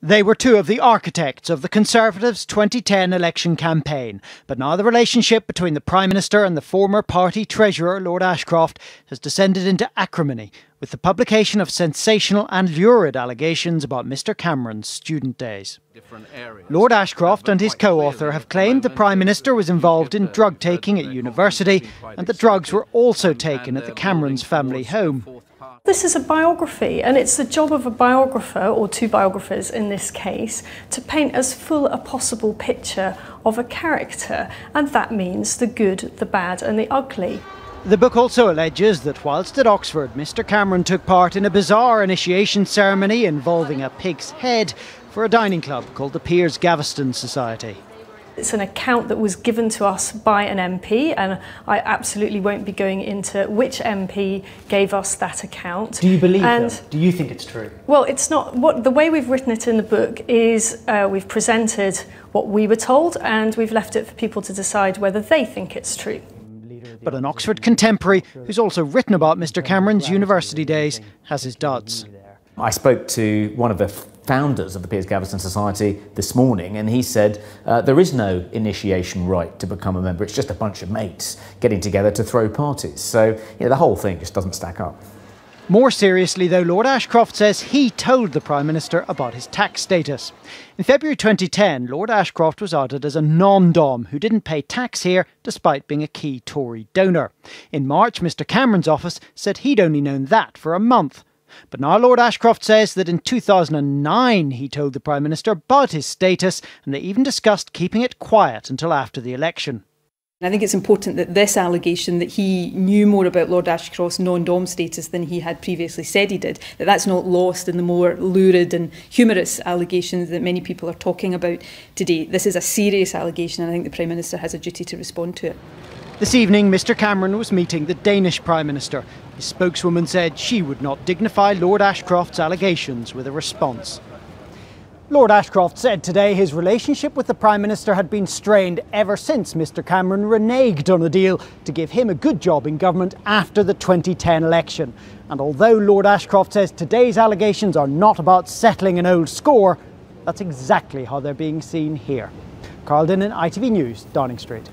They were two of the architects of the Conservatives' 2010 election campaign, but now the relationship between the Prime Minister and the former party treasurer, Lord Ashcroft, has descended into acrimony with the publication of sensational and lurid allegations about Mr Cameron's student days. Lord Ashcroft and his co-author have claimed the Prime Minister was involved in drug taking at university and that drugs were also taken at the Camerons' family home. This is a biography, and it's the job of a biographer, or two biographers in this case, to paint as full a possible picture of a character, and that means the good, the bad and the ugly. The book also alleges that whilst at Oxford, Mr Cameron took part in a bizarre initiation ceremony involving a pig's head for a dining club called the Piers Gaveston Society. It's an account that was given to us by an MP, and I absolutely won't be going into which MP gave us that account. Do you believe them? Do you think it's true? Well, it's not. The way we've written it in the book is we've presented what we were told, and we've left it for people to decide whether they think it's true. But an Oxford contemporary, who's also written about Mr Cameron's university days, has his doubts. I spoke to one of the founders of the Piers Gaveston Society this morning, and he said there is no initiation rite to become a member. It's just a bunch of mates getting together to throw parties. So the whole thing just doesn't stack up. More seriously though, Lord Ashcroft says he told the Prime Minister about his tax status. In February 2010, Lord Ashcroft was outed as a non-dom who didn't pay tax here despite being a key Tory donor. In March, Mr Cameron's office said he'd only known that for a month. But now Lord Ashcroft says that in 2009 he told the Prime Minister about his status, and they even discussed keeping it quiet until after the election. I think it's important that this allegation that he knew more about Lord Ashcroft's non-dom status than he had previously said he did, that's not lost in the more lurid and humorous allegations that many people are talking about today. This is a serious allegation, and I think the Prime Minister has a duty to respond to it. This evening, Mr Cameron was meeting the Danish Prime Minister. His spokeswoman said she would not dignify Lord Ashcroft's allegations with a response. Lord Ashcroft said today his relationship with the Prime Minister had been strained ever since Mr Cameron reneged on a deal to give him a good job in government after the 2010 election. And although Lord Ashcroft says today's allegations are not about settling an old score, that's exactly how they're being seen here. Carl Dinnan, ITV News, Downing Street.